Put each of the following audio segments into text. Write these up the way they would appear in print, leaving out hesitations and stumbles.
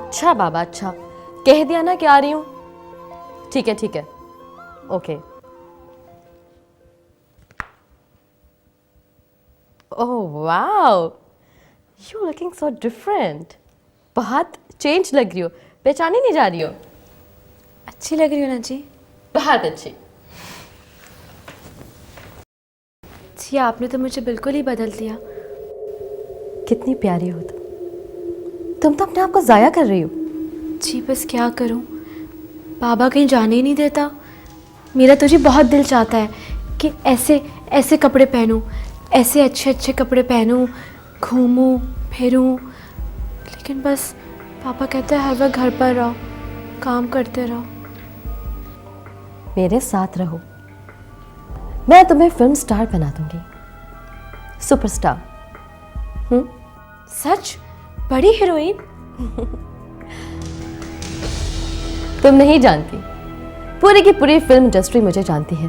अच्छा बाबा अच्छा, कह दिया ना कि आ रही हूँ। ठीक है, okay. Oh wow, you looking so different. बहुत चेंज लग रही हो, पहचानी नहीं जा रही हो। अच्छी लग रही हो ना जी। बहुत अच्छी। जी आपने तो मुझे बिल्कुल ही बदल दिया। कितनी प्यारी हो तुम तो अपने आप को जाया कर रही हो। जी बस क्या करूं, बाबा कहीं जाने ही नहीं देता। मेरा तो जी बहुत दिल चाहता है कि ऐसे ऐसे कपड़े पहनूं, ऐसे अच्छे अच्छे कपड़े पहनूं, घूमूं फिरूं, लेकिन बस पापा कहते हैं हर वक्त घर पर रहो, काम करते रहो। मेरे साथ रहो, मैं तुम्हें फिल्म स्टार बना दूंगी, सुपरस्टार। सच? बड़ी हीरोइन? तुम नहीं जानती, पूरी की पूरी फिल्म इंडस्ट्री मुझे जानती है।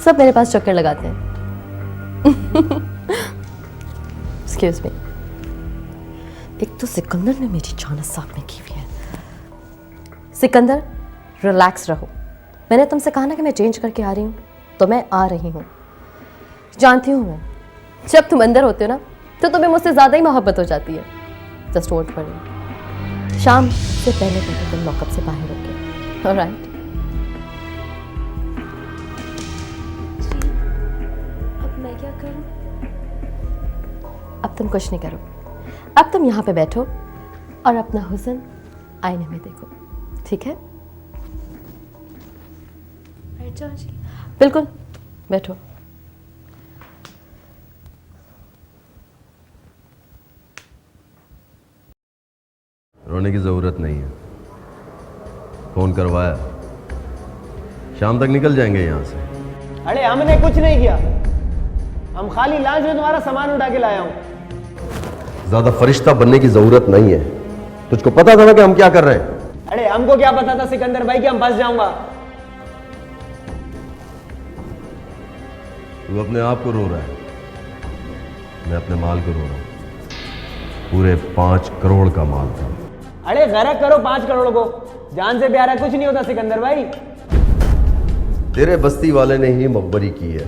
सब मेरे पास चक्कर लगाते हैं। एक्सक्यूज मी, एक तो सिकंदर ने मेरी जान साफ में की हुई है। सिकंदर रिलैक्स रहो, मैंने तुमसे कहा ना कि मैं चेंज करके आ रही हूँ, तो मैं आ रही हूँ। जानती हूँ मैं, जब तुम अंदर होते हो ना तो तुम्हें मुझसे ज़्यादा ही मोहब्बत हो जाती है। जस्ट डोंट वरी, शाम से पहले तुम लॉकअप से बाहर होगे। ऑलराइट? अब मैं क्या करूं? अब तुम कुछ नहीं करो, अब तुम यहाँ पे बैठो और अपना हुस्न आईने में देखो, ठीक है? बैठ जाओ जी। बिल्कुल, बैठो। रोने की ज़रूरत नहीं है, फ़ोन करवाया, शाम तक निकल जाएंगे यहाँ से। अरे हमने कुछ नहीं किया, हम खाली लॉन्च में तुम्हारा सामान उठा के लाया हूँ। ज़्यादा फरिश्ता बनने की ज़रूरत नहीं है, तुझको पता था ना कि हम क्या कर रहे हैं। अरे हमको क्या पता था सिकंदर भाई कि हम फंस जाऊंगा। तू अपने आप को रो रहा है, मैं अपने माल को रो रहा हूँ। पूरे 5 करोड़ का माल था। अरे गरक करो 5 करोड़ को, जान से प्यारा कुछ नहीं होता सिकंदर भाई। तेरे बस्ती वाले ने ही मकबरी की है।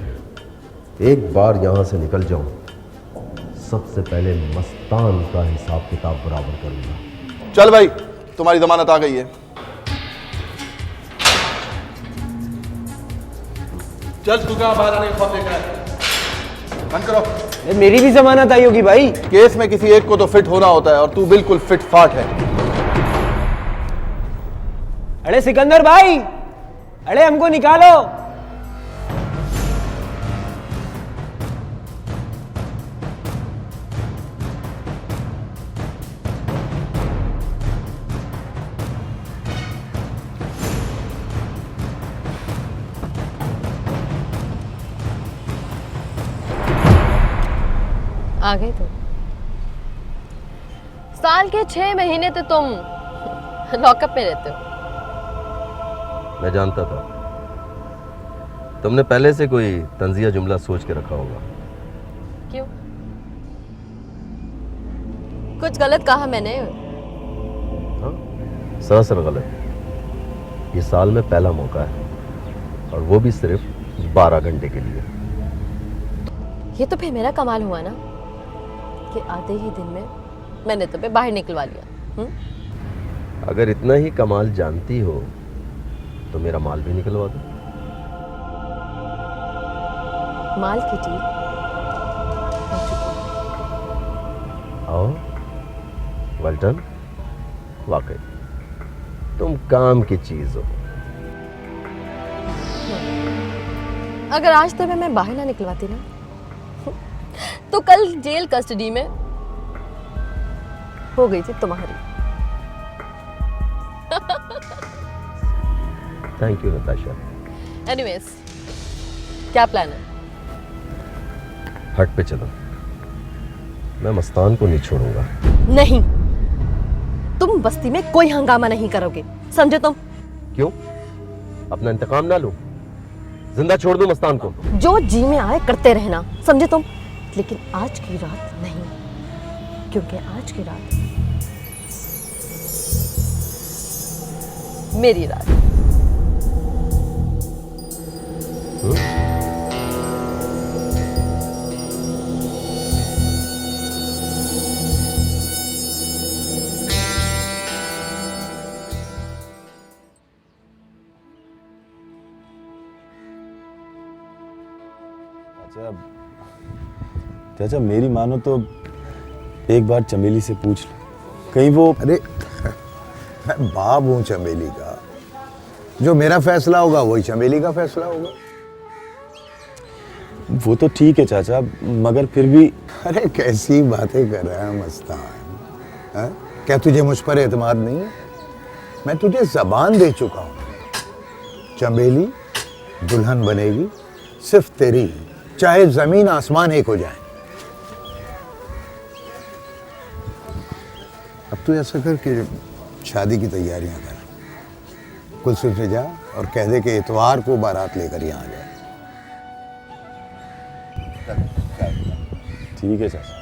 एक बार यहां से निकल जाऊं, सबसे पहले मस्तान का हिसाब किताब बराबर करूंगा। चल भाई, तुम्हारी जमानत आ गई है। चल तू क्या बाहर आने का खौफ देख रहा है? बंद करो। मेरी भी जमानत आई होगी भाई। केस में किसी एक को तो फिट होना होता है और तू बिल्कुल फिट फाट है। अरे सिकंदर भाई, अरे हमको निकालो। आ गए तुम। साल के 6 महीने तो तुम लॉकअप में रहते हो। मैं जानता था तुमने पहले से कोई तंजिया जुमला सोच के रखा होगा। क्यों? कुछ गलत कहा मैंने? हाँ, सरासर गलत। ये साल में पहला मौका है और वो भी सिर्फ 12 घंटे के लिए। ये तो फिर मेरा कमाल हुआ ना कि आधे ही दिन में मैंने तुम्हें बाहर निकलवा लिया। अगर इतना ही कमाल जानती हो तो मेरा माल भी निकलवा दो। माल की डील हो चुकी है। आओ, वेल डन। वाकई तुम काम की चीज हो। अगर आज तुम्हें मैं बाहर ना निकलवाती ना तो कल जेल कस्टडी में हो गई थी तुम्हारी। Thank you Natasha. एनीवेज, क्या प्लान है? हट पे चलो, मैं मस्तान को नहीं छोड़ूंगा। नहीं, तुम बस्ती में कोई हंगामा नहीं करोगे, समझे तुम? क्यों? अपना इंतकाम ना लो, जिंदा छोड़ दो मस्तान को। जो जी में आए करते रहना, समझे तुम? लेकिन आज की रात नहीं, क्योंकि आज की रात मेरी रानी। चाचा मेरी मानो तो एक बार चमेली से पूछ लो, कहीं वो। अरे मैं बाप हूं चमेली का, जो मेरा फैसला होगा वही चमेली का फैसला होगा। वो तो ठीक है चाचा, मगर फिर भी। अरे कैसी बातें कर रहा है मस्तान, हैं? क्या तुझे मुझ पर एतमाद नहीं है? मैं तुझे जबान दे चुका हूं, चमेली दुल्हन बनेगी सिर्फ तेरी ही, चाहे जमीन आसमान एक हो जाए। अब तू ऐसा कर कि शादी की तैयारियां कर, कुलसुम से जा और कह दे कि इतवार को बारात लेकर यहाँ आ जाए। ठीक है चाचा।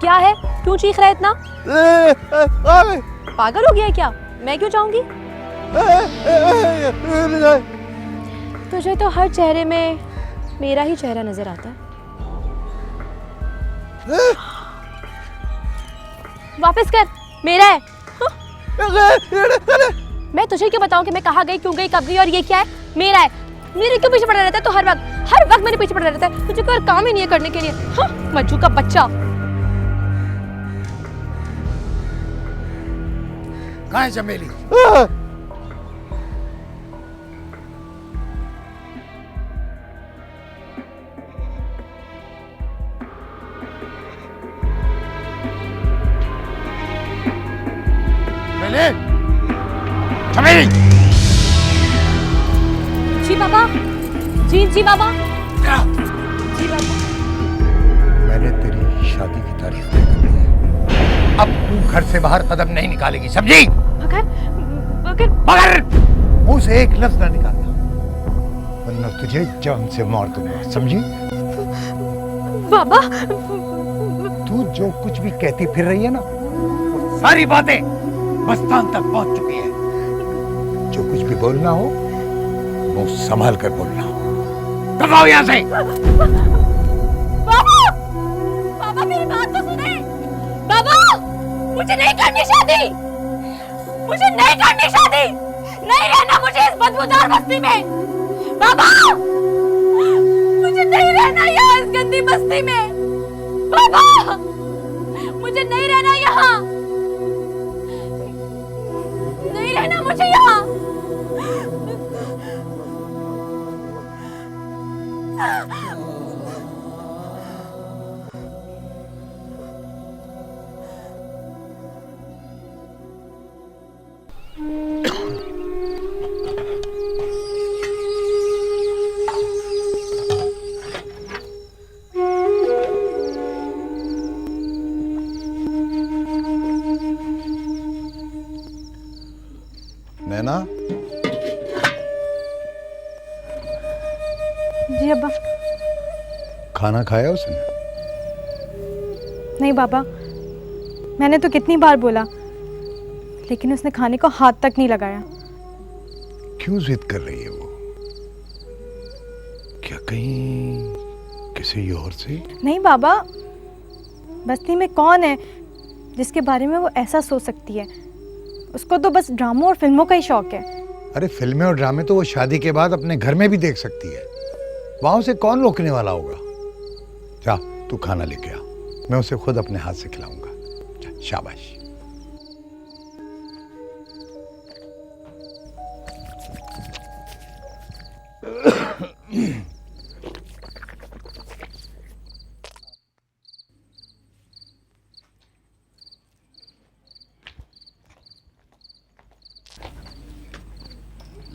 क्या है, क्यों चीख रहा है इतना? पागल हो गया है क्या? मैं क्यों जाऊंगी? तुझे तो हर चेहरे में मेरा ही चेहरा नजर आता है। वापस कर, मेरा है। मैं तुझे क्यों बताऊं कि मैं कहाँ गई, क्यों गई, कब गई और ये क्या है? मेरा है। मेरे क्यों पीछे पड़ा रहता है तो हर वक्त मेरे पीछे पड़ा रहता है। तुझे कोई काम ही नहीं है करने के लिए। हाँ, मज्जू का बच्चा। कहाँ है चमेली? चमेली! जी बाबा। जी बाबा। जी बाबा। मैंने तेरी शादी की तारीख तय कर दी है। अब तू घर से बाहर कदम नहीं निकालेगी, समझी? मगर मुंह से एक लफ्ज ना निकालना, वरना तुझे जान से मार दूंगा, समझी? बाबा। तू जो कुछ भी कहती फिर रही है ना, वो सारी बातें मस्तान तक पहुंच चुकी है। जो कुछ भी बोलना हो वो संभाल कर बोलना। दबाओ यहां से। बाबा, बाबा मेरी बात तो सुने। बाबा, मुझे नहीं करनी शादी। मुझे नहीं करनी शादी। नहीं रहना मुझे इस बदबूदार बस्ती में। बाबा, मुझे नहीं रहना यहाँ इस गंदी बस्ती में। बाबा, मुझे नहीं रहना यहाँ। नहीं रहना मुझे यहाँ। नैना, जी अब्बा। खाना खाया उसने? नहीं बाबा, मैंने तो कितनी बार बोला, लेकिन उसने खाने को हाथ तक नहीं लगाया। क्यों जिद कर रही है वो? क्या कहीं किसी और से? नहीं बाबा, बस्ती में कौन है जिसके बारे में वो ऐसा सोच सकती है? उसको तो बस ड्रामों और फिल्मों का ही शौक है। अरे फिल्में और ड्रामे तो वो शादी के बाद अपने घर में भी देख सकती है, वहां से कौन रोकने वाला होगा? जा तू खाना लेके आ, मैं उसे खुद अपने हाथ से खिलाऊंगा। शाबाश।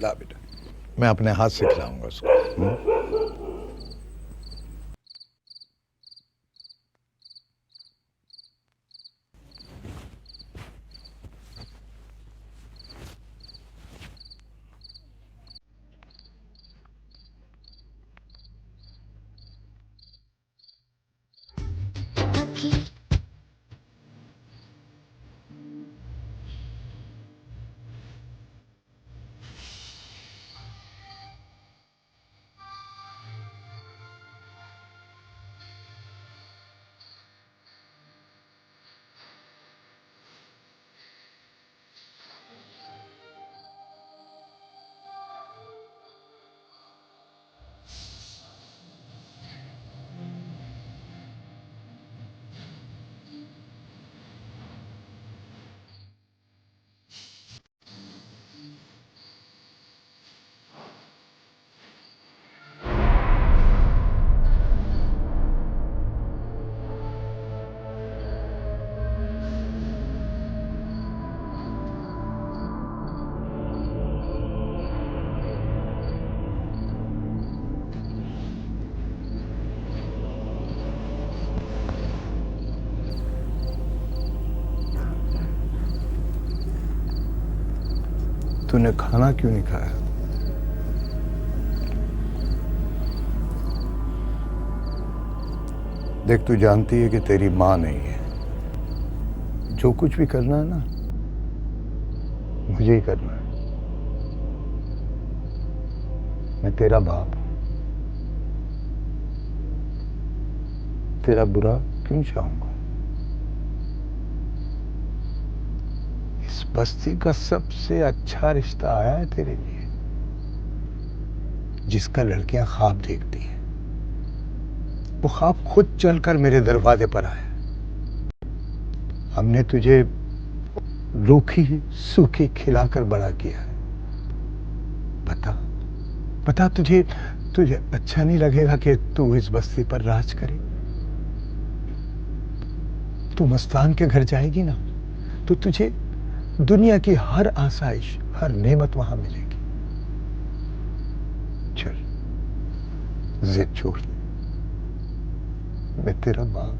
ला बेटा। मैं अपने हाथ से खिलाऊंगा उसको। तूने खाना क्यों नहीं खाया? देख, तू जानती है कि तेरी माँ नहीं है। जो कुछ भी करना है ना, मुझे ही करना है। मैं तेरा बाप, तेरा बुरा क्यों चाहूंगा? इस बस्ती का सबसे अच्छा रिश्ता आया है तेरे लिए, जिसका लड़कियां ख्वाब देखती हैं। वो ख्वाब खुद चलकर मेरे दरवाजे पर आया। हमने तुझे रूखी सूखी खिलाकर बड़ा किया है। बता बता, तुझे अच्छा नहीं लगेगा कि तू इस बस्ती पर राज करे? तू मस्तान के घर जाएगी ना, तो तुझे दुनिया की हर आसाइश, हर नेमत वहां मिलेगी। चल, जिद छोड़ दे। मैं तेरा बाप,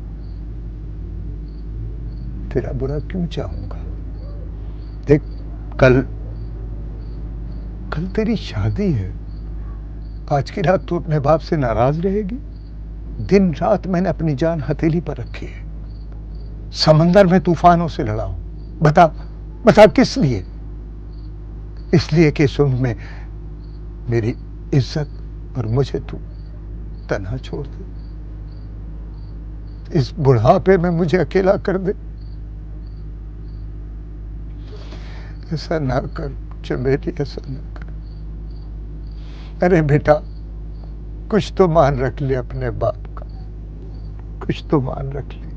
तेरा बुरा क्यों चाहूंगा? देख, कल तेरी शादी है। आज की रात तू अपने बाप से नाराज रहेगी? दिन रात मैंने अपनी जान हथेली पर रखी है। समंदर में तूफानों से लड़ा हूं। बता किस लिए? इसलिए कि सुन में मेरी इज्जत और मुझे तू तन्हा छोड़ दे, इस बुढ़ापे में मुझे अकेला कर दे। ऐसा ना कर चमेली, ऐसा ना कर। अरे बेटा, कुछ तो मान रख ले अपने बाप का, कुछ तो मान रख ले।